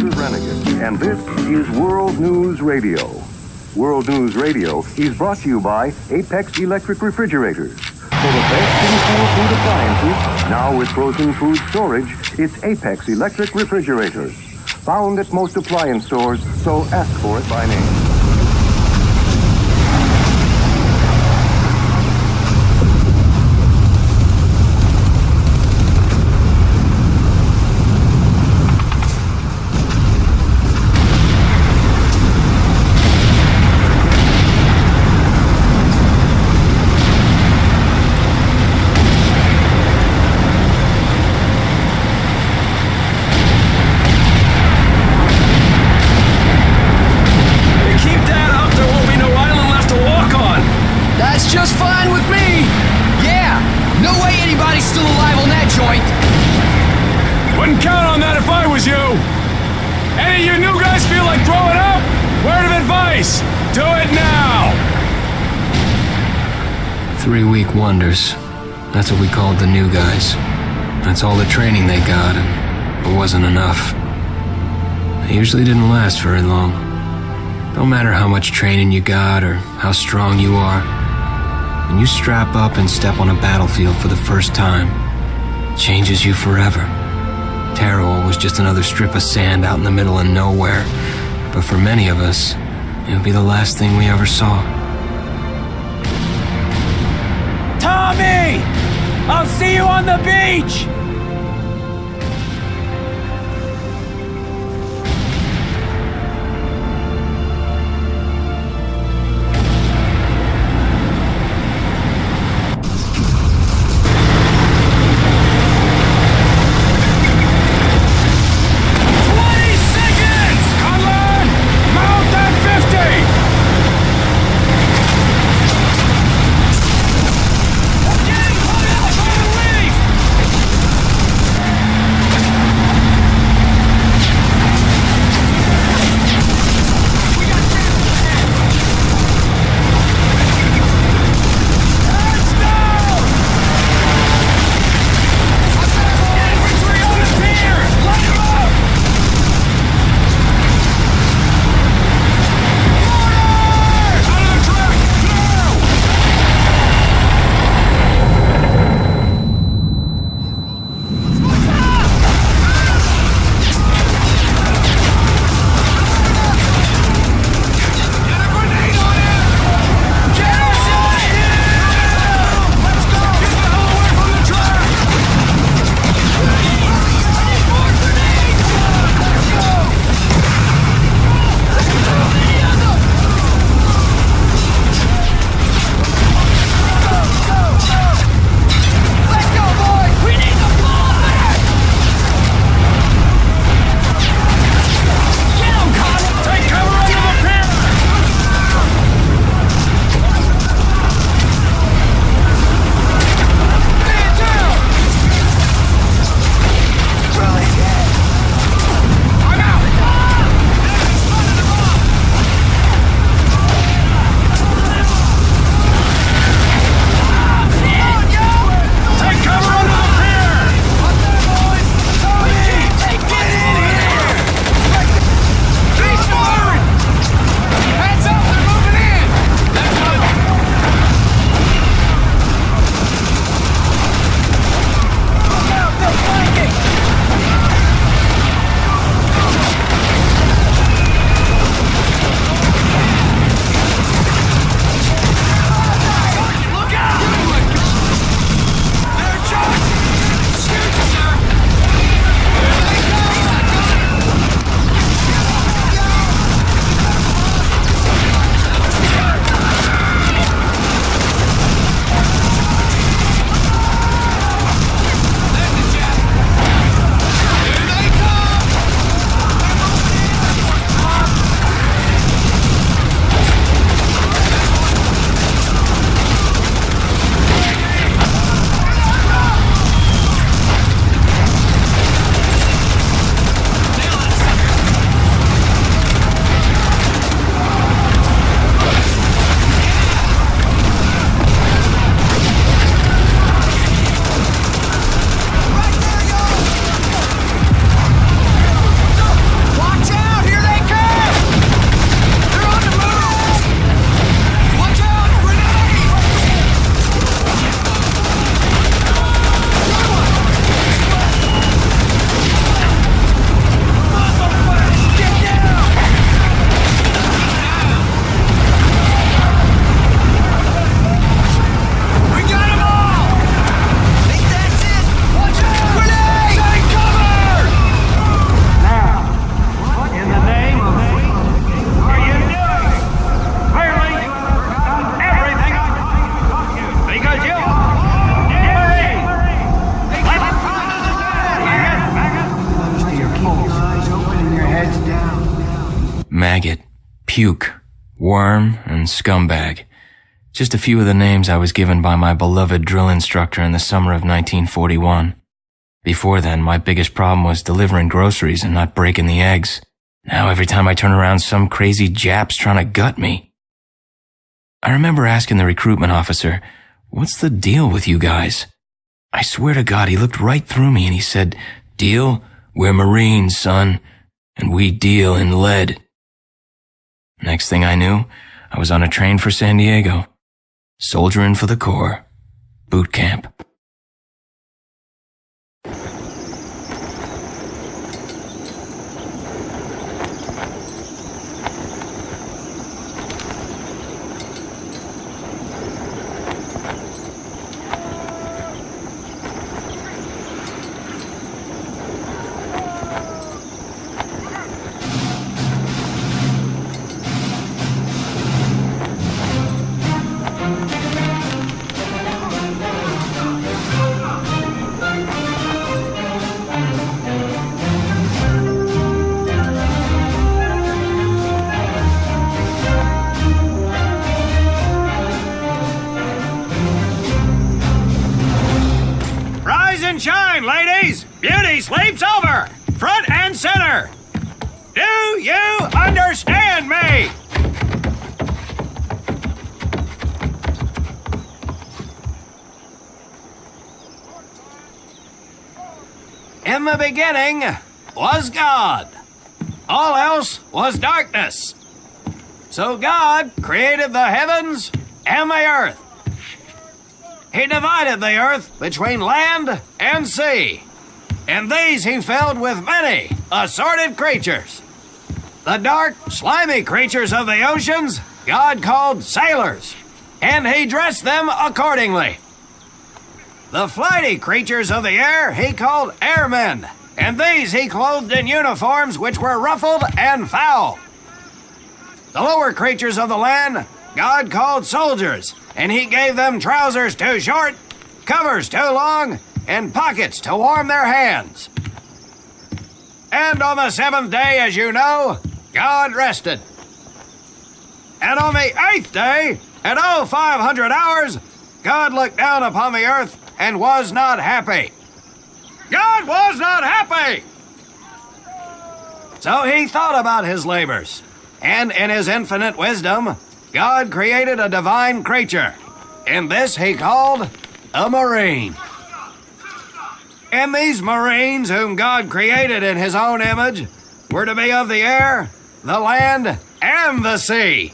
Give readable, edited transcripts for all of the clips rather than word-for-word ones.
is Renegade, and this is World News Radio. World News Radio is brought to you by Apex Electric Refrigerators. For the best in cool food appliances, now with frozen food storage, it's Apex Electric Refrigerators. Found at most appliance stores, so ask for it by name. Just fine with me! Yeah! No way anybody's still alive on that joint! Wouldn't count on that if I was you! Any of you new guys feel like throwing up? Word of advice! Do it now! 3-week wonders. That's what we called the new guys. That's all the training they got, and it wasn't enough. They usually didn't last very long. No matter how much training you got or how strong you are, when you strap up and step on a battlefield for the first time, it changes you forever. Terror was just another strip of sand out in the middle of nowhere, but for many of us, it would be the last thing we ever saw. Tommy! I'll see you on the beach! maggot, puke, worm, and scumbag. Just a few of the names I was given by my beloved drill instructor in the summer of 1941. Before then, my biggest problem was delivering groceries and not breaking the eggs. Now every time I turn around, some crazy Jap's trying to gut me. I remember asking the recruitment officer, "What's the deal with you guys?" I swear to God, he looked right through me and he said, "Deal? We're Marines, son, and we deal in lead." Next thing I knew, I was on a train for San Diego. Soldiering for the Corps. Boot camp. Shine, ladies! Beauty sleeps over! Front and center! Do you understand me? In the beginning was God. All else was darkness. So God created the heavens and the earth. He divided the earth between land and sea, and these he filled with many assorted creatures. The dark, slimy creatures of the oceans God called sailors, and he dressed them accordingly. The flighty creatures of the air he called airmen, and these he clothed in uniforms which were ruffled and foul. The lower creatures of the land God called soldiers, and he gave them trousers too short, covers too long, and pockets to warm their hands. And on the seventh day, as you know, God rested. And on the eighth day, at 0500 hours, God looked down upon the earth and was not happy. God was not happy! So he thought about his labors, and in his infinite wisdom, God created a divine creature, and this he called a Marine. And these Marines, whom God created in his own image, were to be of the air, the land, and the sea.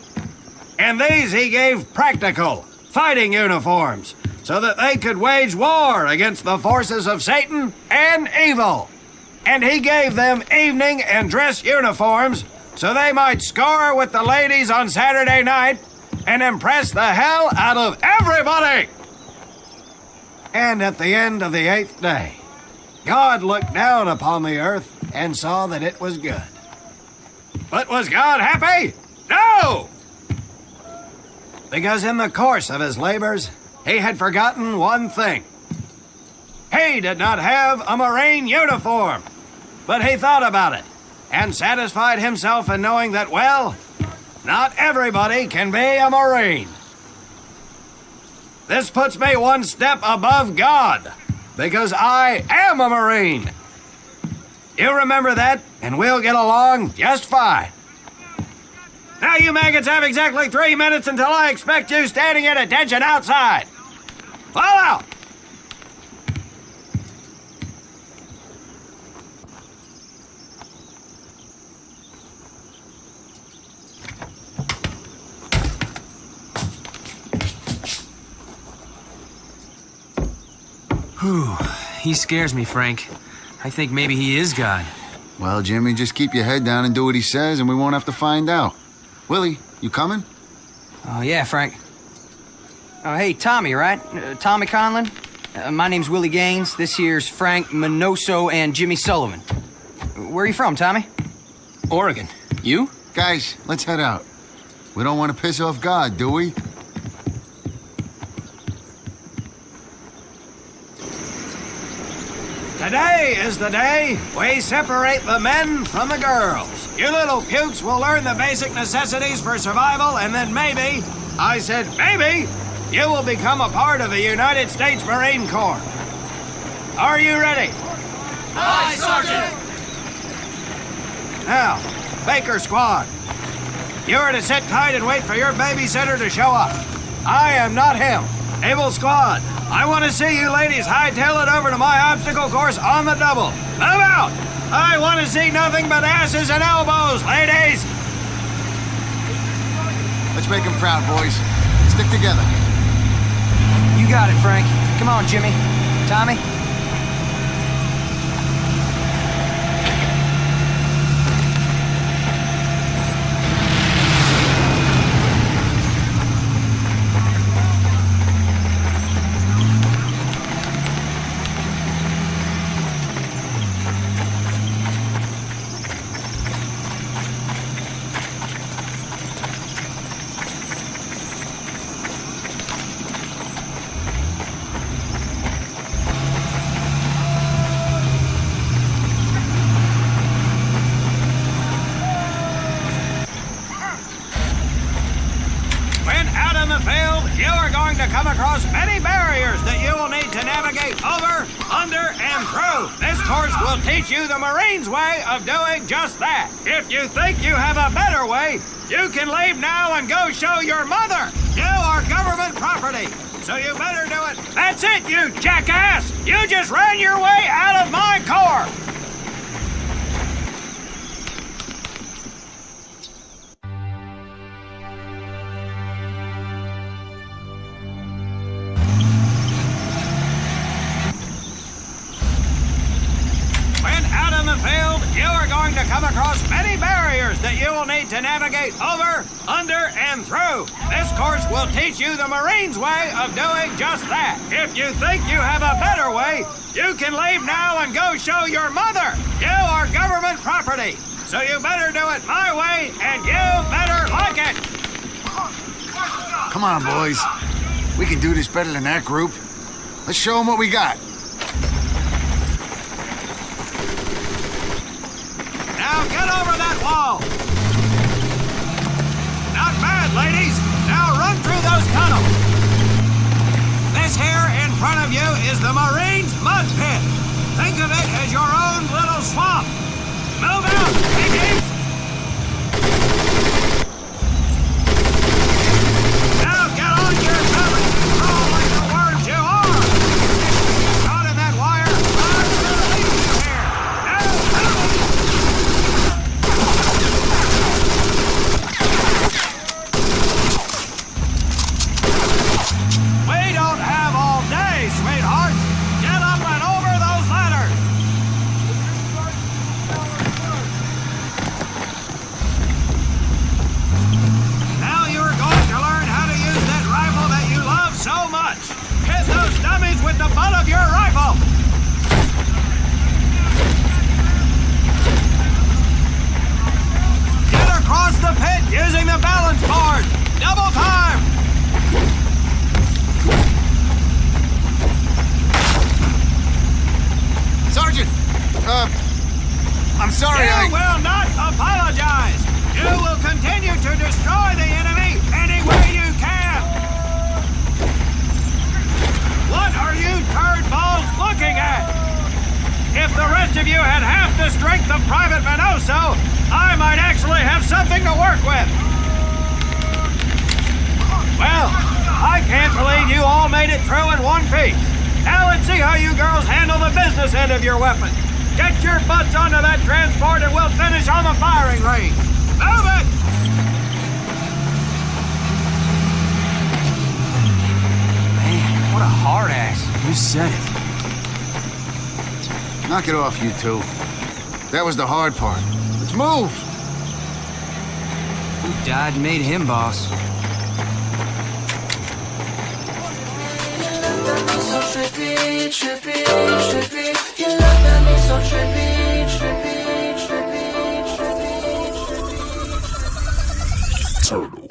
And these he gave practical, fighting uniforms, so that they could wage war against the forces of Satan and evil. And he gave them evening and dress uniforms, so they might score with the ladies on Saturday night and impress the hell out of everybody. And at the end of the eighth day, God looked down upon the earth and saw that it was good. But was God happy? No! Because in the course of his labors, he had forgotten one thing. He did not have a Marine uniform, but he thought about it and satisfied himself in knowing that, well, not everybody can be a Marine. This puts me one step above God, because I am a Marine. You remember that, and we'll get along just fine. Now you maggots have exactly 3 minutes until I expect you standing at attention outside. Follow! Whew, he scares me, Frank. I think maybe he is God. Well, Jimmy, just keep your head down and do what he says, and we won't have to find out. Willie, you coming? Oh, yeah, Frank. Oh, hey, Tommy, right? Tommy Conlon? My name's Willie Gaines. This here's Frank Minoso and Jimmy Sullivan. Where are you from, Tommy? Oregon. You? Guys, let's head out. We don't want to piss off God, do we? Today is the day we separate the men from the girls. You little pukes will learn the basic necessities for survival, and then maybe, I said maybe, you will become a part of the United States Marine Corps. Are you ready? Aye, Sergeant! Now, Baker Squad, you are to sit tight and wait for your babysitter to show up. I am not him. Able Squad, I want to see you ladies hightail it over to my obstacle course on the double. Move out! I want to see nothing but asses and elbows, ladies! Let's make him proud, boys. Stick together. You got it, Frank. Come on, Jimmy. Tommy? You are going to come across many barriers that you will need to navigate over, under, and through. This course will teach you the Marines' way of doing just that. If you think you have a better way, you can leave now and go show your mother. You are government property, so you better do it. That's it, you jackass! You just ran your way out of my corps! You are going to come across many barriers that you will need to navigate over, under, and through. This course will teach you the Marines' way of doing just that. If you think you have a better way, you can leave now and go show your mother. You are government property, so you better do it my way, and you better like it. Come on, boys. We can do this better than that group. Let's show them what we got. Now get over that wall! Not bad, ladies! Now run through those tunnels! This here in front of you is the Marines' mud pit. Think of it as your own little swamp. Move out, piggies! Now get on your belly and crawl like the worms you are! Caught in that wire, I'm gonna leave you here! Now, we don't have all day, sweethearts. Get up and over those ladders. Now you're going to learn how to use that rifle that you love so much. Hit those dummies with the butt of your rifle. Get across the pit using the balance board. Double time. Sergeant! I'm sorry, You will not apologize. You will continue to destroy the enemy any way you can. What are you turd balls looking at? If the rest of you had half the strength of Private Minoso, I might actually have something to work with. Well, I can't believe you all made it through in one piece. Now let's see how you girls handle the business end of your weapon. Get your butts onto that transport and we'll finish on the firing range. Move it! Man, what a hard ass. You said it. Knock it off, you two. That was the hard part. Let's move! Who died and made him boss? So trippy, trippy, trippy. You look at me so trippy, trippy, trippy, trippy, trippy. Turtle.